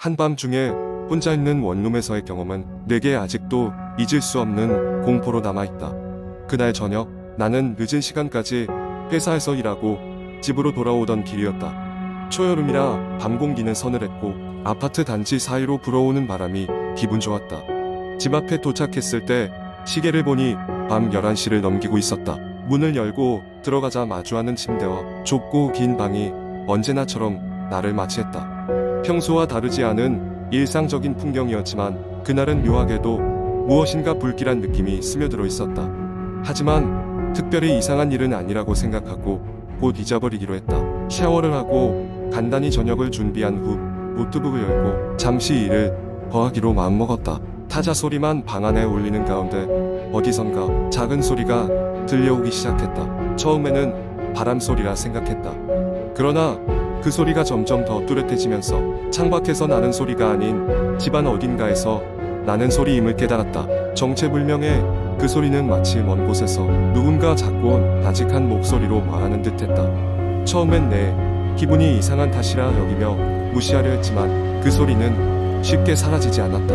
한밤중에 혼자 있는 원룸에서의 경험은 내게 아직도 잊을 수 없는 공포로 남아있다. 그날 저녁 나는 늦은 시간까지 회사에서 일하고 집으로 돌아오던 길이었다. 초여름이라 밤 공기는 서늘했고 아파트 단지 사이로 불어오는 바람이 기분 좋았다. 집 앞에 도착했을 때 시계를 보니 밤 11시를 넘기고 있었다. 문을 열고 들어가자 마주하는 침대와 좁고 긴 방이 언제나처럼 나를 맞이했다. 평소와 다르지 않은 일상적인 풍경이었지만 그날은 묘하게도 무엇인가 불길한 느낌이 스며들어 있었다. 하지만 특별히 이상한 일은 아니라고 생각하고 곧 잊어버리기로 했다. 샤워를 하고 간단히 저녁을 준비한 후 노트북을 열고 잠시 일을 더하기로 마음먹었다. 타자 소리만 방 안에 울리는 가운데 어디선가 작은 소리가 들려오기 시작했다. 처음에는 바람 소리라 생각했다. 그러나 그 소리가 점점 더 뚜렷해지면서 창밖에서 나는 소리가 아닌 집안 어딘가에서 나는 소리임을 깨달았다. 정체불명의 그 소리는 마치 먼 곳에서 누군가 작고 나직한 목소리로 말하는 듯했다. 처음엔 내 기분이 이상한 탓이라 여기며 무시하려 했지만 그 소리는 쉽게 사라지지 않았다.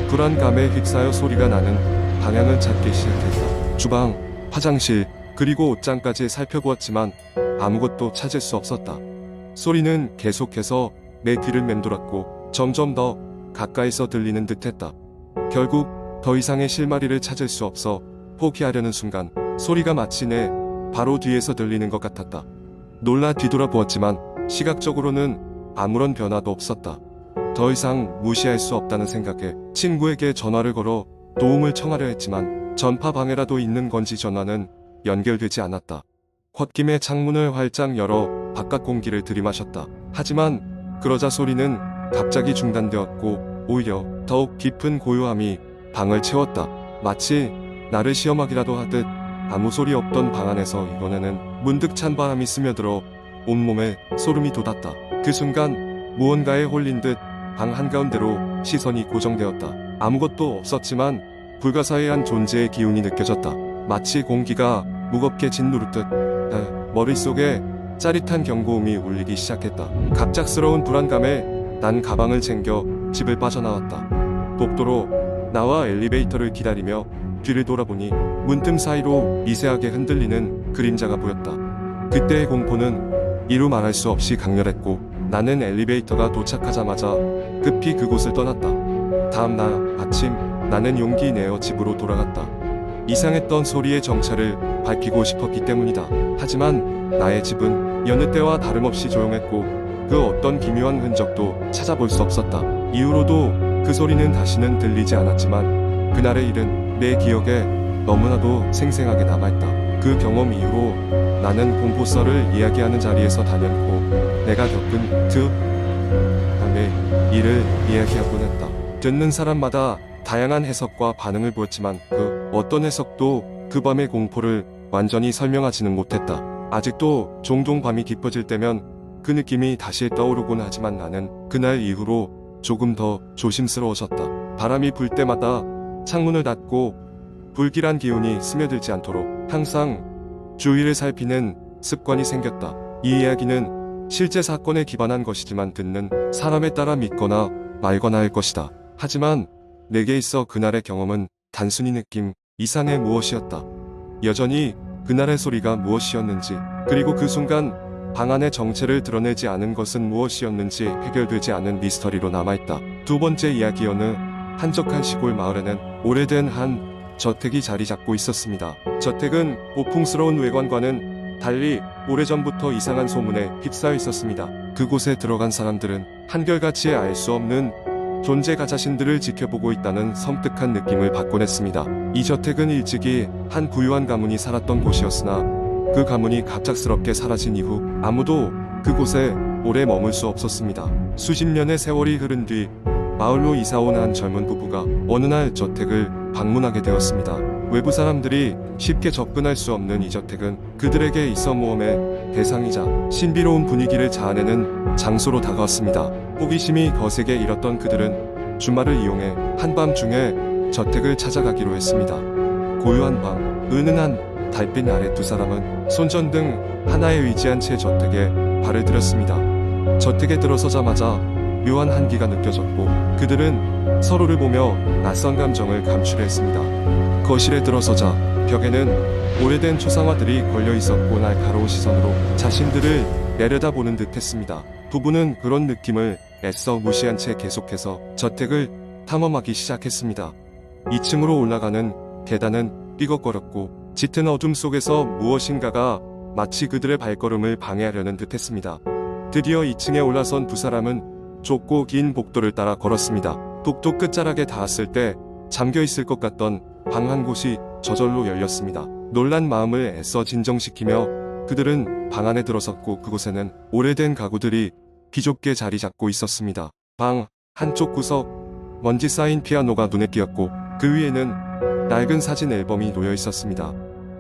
불안감에 휩싸여 소리가 나는 방향을 찾기 시작했다. 주방, 화장실, 그리고 옷장까지 살펴보았지만 아무것도 찾을 수 없었다. 소리는 계속해서 내 귀를 맴돌았고 점점 더 가까이서 들리는 듯했다. 결국 더 이상의 실마리를 찾을 수 없어 포기하려는 순간 소리가 마치 내 바로 뒤에서 들리는 것 같았다. 놀라 뒤돌아보았지만 시각적으로는 아무런 변화도 없었다. 더 이상 무시할 수 없다는 생각에 친구에게 전화를 걸어 도움을 청하려 했지만 전파 방해라도 있는 건지 전화는 연결되지 않았다. 홧김에 창문을 활짝 열어 바깥 공기를 들이마셨다. 하지만 그러자 소리는 갑자기 중단되었고 오히려 더욱 깊은 고요함이 방을 채웠다. 마치 나를 시험하기라도 하듯 아무 소리 없던 방 안에서 이번에는 문득 찬 바람이 스며들어 온몸에 소름이 돋았다. 그 순간 무언가에 홀린 듯 방 한가운데로 시선이 고정되었다. 아무것도 없었지만 불가사의한 존재의 기운이 느껴졌다. 마치 공기가 무겁게 짓누르듯 머릿속에 짜릿한 경고음이 울리기 시작했다. 갑작스러운 불안감에 난 가방을 챙겨 집을 빠져나왔다. 복도로 나와 엘리베이터를 기다리며 뒤를 돌아보니 문틈 사이로 미세하게 흔들리는 그림자가 보였다. 그때의 공포는 이루 말할 수 없이 강렬했고 나는 엘리베이터가 도착하자마자 급히 그곳을 떠났다. 다음 날 아침 나는 용기 내어 집으로 돌아갔다. 이상했던 소리의 정체를 밝히고 싶었기 때문이다. 하지만 나의 집은 여느 때와 다름없이 조용했고 그 어떤 기묘한 흔적도 찾아볼 수 없었다. 이후로도 그 소리는 다시는 들리지 않았지만 그날의 일은 내 기억에 너무나도 생생하게 남아있다. 그 경험 이후로 나는 공포썰을 이야기하는 자리에서 단연코 내가 겪은 밤의 일을 이야기하곤 했다. 듣는 사람마다 다양한 해석과 반응을 보였지만 그 어떤 해석도 그 밤의 공포를 완전히 설명하지는 못했다. 아직도 종종 밤이 깊어질 때면 그 느낌이 다시 떠오르곤 하지만 나는 그날 이후로 조금 더 조심스러워졌다. 바람이 불 때마다 창문을 닫고 불길한 기운이 스며들지 않도록 항상 주위를 살피는 습관이 생겼다. 이 이야기는 실제 사건에 기반한 것이지만 듣는 사람에 따라 믿거나 말거나 할 것이다. 하지만 내게 있어 그날의 경험은 단순히 느낌 이상의 무엇이었다. 여전히 그날의 소리가 무엇이었는지 그리고 그 순간 방 안의 정체를 드러내지 않은 것은 무엇이었는지 해결되지 않은 미스터리로 남아있다. 두 번째 이야기 어느 한적한 시골 마을에는 오래된 한 저택이 자리 잡고 있었습니다. 저택은 고풍스러운 외관과는 달리 오래전부터 이상한 소문에 휩싸여 있었습니다. 그곳에 들어간 사람들은 한결같이 알 수 없는 존재가 자신들을 지켜보고 있다는 섬뜩한 느낌을 받곤 했습니다. 이 저택은 일찍이 한 부유한 가문이 살았던 곳이었으나 그 가문이 갑작스럽게 사라진 이후 아무도 그곳에 오래 머물 수 없었습니다. 수십 년의 세월이 흐른 뒤 마을로 이사온 한 젊은 부부가 어느 날 저택을 방문하게 되었습니다. 외부 사람들이 쉽게 접근할 수 없는 이 저택은 그들에게 있어 모험의 대상이자 신비로운 분위기를 자아내는 장소로 다가왔습니다. 호기심이 거세게 일었던 그들은 주말을 이용해 한밤중에 저택을 찾아가기로 했습니다. 고요한 방, 은은한 달빛 아래 두 사람은 손전등 하나에 의지한 채 저택에 발을 들였습니다. 저택에 들어서자마자 묘한 한기가 느껴졌고 그들은 서로를 보며 낯선 감정을 감추려 했습니다. 거실에 들어서자 벽에는 오래된 초상화들이 걸려 있었고 날카로운 시선으로 자신들을 내려다보는 듯했습니다. 부부는 그런 느낌을 애써 무시한 채 계속해서 저택을 탐험하기 시작했습니다. 2층으로 올라가는 계단은 삐걱거렸고 짙은 어둠 속에서 무엇인가가 마치 그들의 발걸음을 방해하려는 듯했습니다. 드디어 2층에 올라선 두 사람은 좁고 긴 복도를 따라 걸었습니다. 복도 끝자락에 닿았을 때 잠겨있을 것 같던 방 한 곳이 저절로 열렸습니다. 놀란 마음을 애써 진정시키며 그들은 방 안에 들어섰고 그곳에는 오래된 가구들이 비좁게 자리 잡고 있었습니다. 방 한쪽 구석 먼지 쌓인 피아노가 눈에 띄었고 그 위에는 낡은 사진 앨범이 놓여 있었습니다.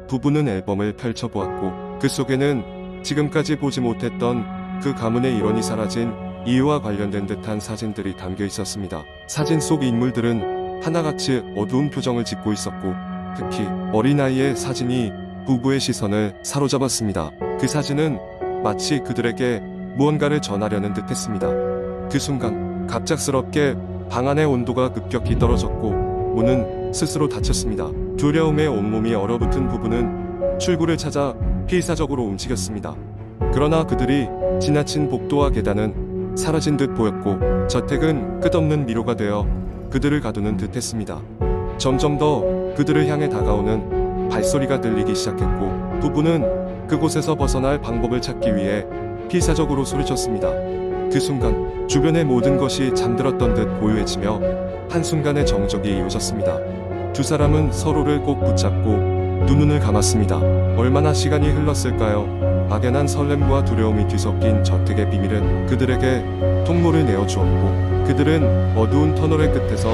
부부는 앨범을 펼쳐보았고 그 속에는 지금까지 보지 못했던 그 가문의 일원이 사라진 이유와 관련된 듯한 사진들이 담겨 있었습니다. 사진 속 인물들은 하나같이 어두운 표정을 짓고 있었고 특히 어린아이의 사진이 부부의 시선을 사로잡았습니다. 그 사진은 마치 그들에게 무언가를 전하려는 듯했습니다. 그 순간 갑작스럽게 방 안의 온도가 급격히 떨어졌고 문은 스스로 닫혔습니다. 두려움에 온몸이 얼어붙은 부부는 출구를 찾아 필사적으로 움직였습니다. 그러나 그들이 지나친 복도와 계단은 사라진 듯 보였고 저택은 끝없는 미로가 되어 그들을 가두는 듯했습니다. 점점 더 그들을 향해 다가오는 발소리가 들리기 시작했고 부부는 그곳에서 벗어날 방법을 찾기 위해 필사적으로 소리쳤습니다. 그 순간 주변의 모든 것이 잠들었던 듯 고요해지며 한순간의 정적이 이어졌습니다. 두 사람은 서로를 꼭 붙잡고 두 눈을 감았습니다. 얼마나 시간이 흘렀을까요? 막연한 설렘과 두려움이 뒤섞인 저택의 비밀은 그들에게 통로를 내어주었고 그들은 어두운 터널의 끝에서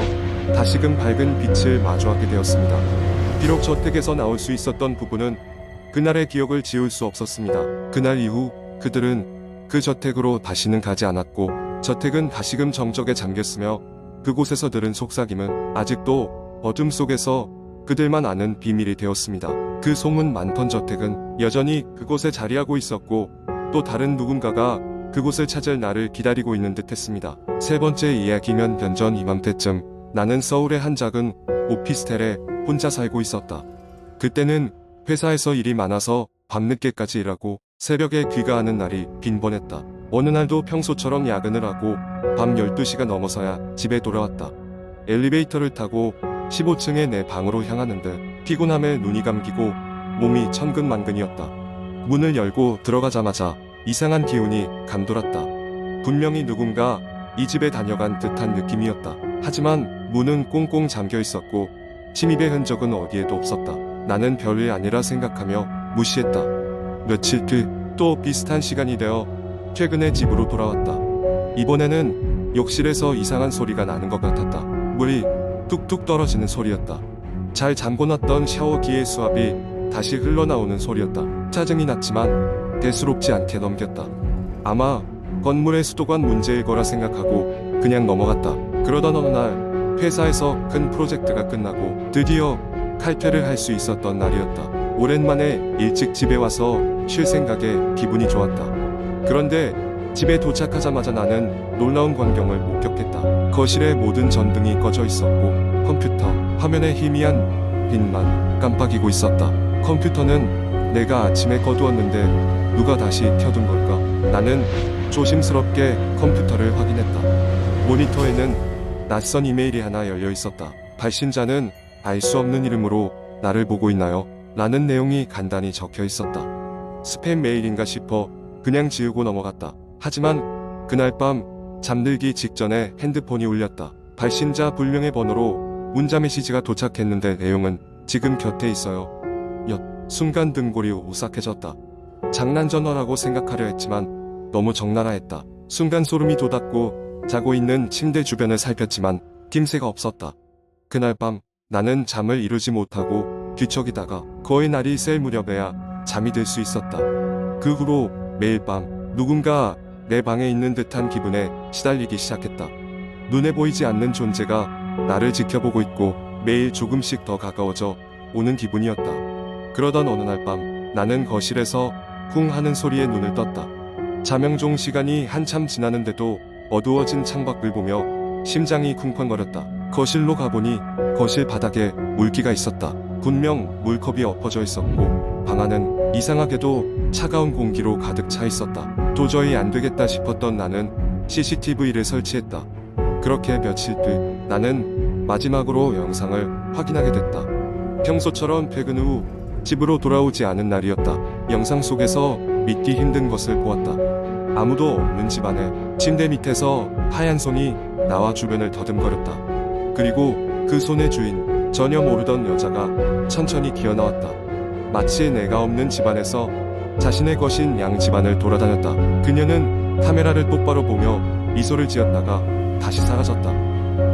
다시금 밝은 빛을 마주하게 되었습니다. 비록 저택에서 나올 수 있었던 부부는 그날의 기억을 지울 수 없었습니다. 그날 이후 그들은 그 저택으로 다시는 가지 않았고 저택은 다시금 정적에 잠겼으며 그곳에서 들은 속삭임은 아직도 어둠 속에서 그들만 아는 비밀이 되었습니다. 그 소문 많던 저택은 여전히 그곳에 자리하고 있었고 또 다른 누군가가 그곳을 찾을 나를 기다리고 있는 듯했습니다. 세 번째 이야기 몇 년 전 이맘때쯤 나는 서울의 한 작은 오피스텔에 혼자 살고 있었다. 그때는 회사에서 일이 많아서 밤늦게까지 일하고 새벽에 귀가하는 날이 빈번했다. 어느 날도 평소처럼 야근을 하고 밤 12시가 넘어서야 집에 돌아왔다. 엘리베이터를 타고 15층의 내 방으로 향하는데 피곤함에 눈이 감기고 몸이 천근만근이었다. 문을 열고 들어가자마자 이상한 기운이 감돌았다. 분명히 누군가 이 집에 다녀간 듯한 느낌이었다. 하지만 문은 꽁꽁 잠겨 있었고 침입의 흔적은 어디에도 없었다. 나는 별일 아니라 생각하며 무시했다. 며칠 뒤 또 비슷한 시간이 되어 최근에 집으로 돌아왔다. 이번에는 욕실에서 이상한 소리가 나는 것 같았다. 물이 뚝뚝 떨어지는 소리였다. 잘 잠궈놨던 샤워기의 수압이 다시 흘러나오는 소리였다. 짜증이 났지만 대수롭지 않게 넘겼다. 아마 건물의 수도관 문제일 거라 생각하고 그냥 넘어갔다. 그러던 어느 날 회사에서 큰 프로젝트가 끝나고 드디어 칼퇴를 할 수 있었던 날이었다. 오랜만에 일찍 집에 와서 쉴 생각에 기분이 좋았다. 그런데 집에 도착하자마자 나는 놀라운 광경을 목격했다. 거실의 모든 전등이 꺼져 있었고 컴퓨터 화면에 희미한 빛만 깜빡이고 있었다. 컴퓨터는 내가 아침에 꺼두었는데 누가 다시 켜둔 걸까? 나는 조심스럽게 컴퓨터를 확인했다. 모니터에는 낯선 이메일이 하나 열려 있었다. 발신자는 알 수 없는 이름으로 나를 보고 있나요? 라는 내용이 간단히 적혀 있었다. 스팸 메일인가 싶어 그냥 지우고 넘어갔다. 하지만 그날 밤 잠들기 직전에 핸드폰이 울렸다. 발신자 불명의 번호로 문자 메시지가 도착했는데 내용은 지금 곁에 있어요. 순간 등골이 오싹해졌다. 장난 전화라고 생각하려 했지만 너무 적나라했다. 순간 소름이 돋았고 자고 있는 침대 주변을 살폈지만 낌새가 없었다. 그날 밤 나는 잠을 이루지 못하고 뒤척이다가 거의 날이 셀 무렵에야 잠이 들 수 있었다. 그 후로 매일 밤 누군가 내 방에 있는 듯한 기분에 시달리기 시작했다. 눈에 보이지 않는 존재가 나를 지켜보고 있고 매일 조금씩 더 가까워져 오는 기분이었다. 그러던 어느 날 밤 나는 거실에서 쿵 하는 소리에 눈을 떴다. 자명종 시간이 한참 지나는데도 어두워진 창밖을 보며 심장이 쿵쾅거렸다. 거실로 가보니 거실 바닥에 물기가 있었다. 분명 물컵이 엎어져 있었고 방 안은 이상하게도 차가운 공기로 가득 차 있었다. 도저히 안 되겠다 싶었던 나는 CCTV를 설치했다. 그렇게 며칠 뒤 나는 마지막으로 영상을 확인하게 됐다. 평소처럼 퇴근 후 집으로 돌아오지 않은 날이었다. 영상 속에서 믿기 힘든 것을 보았다. 아무도 없는 집안에 침대 밑에서 하얀 손이 나와 주변을 더듬거렸다. 그리고 그 손의 주인, 전혀 모르던 여자가 천천히 기어나왔다. 마치 내가 없는 집안에서 자신의 것인 양 집안을 돌아다녔다. 그녀는 카메라를 똑바로 보며 미소를 지었다가 다시 사라졌다.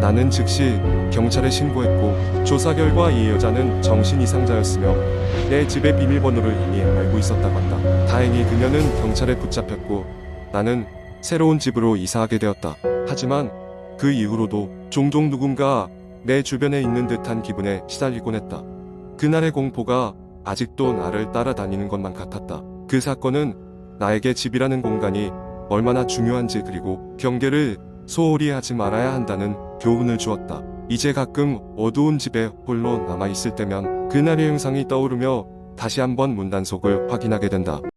나는 즉시 경찰에 신고했고 조사 결과 이 여자는 정신 이상자였으며 내 집의 비밀번호를 이미 알고 있었다고 한다. 다행히 그녀는 경찰에 붙잡혔고 나는 새로운 집으로 이사하게 되었다. 하지만 그 이후로도 종종 누군가 내 주변에 있는 듯한 기분에 시달리곤 했다. 그날의 공포가 아직도 나를 따라다니는 것만 같았다. 그 사건은 나에게 집이라는 공간이 얼마나 중요한지 그리고 경계를 소홀히 하지 말아야 한다는 교훈을 주었다. 이제 가끔 어두운 집에 홀로 남아있을 때면 그날의 영상이 떠오르며 다시 한번 문단속을 확인하게 된다.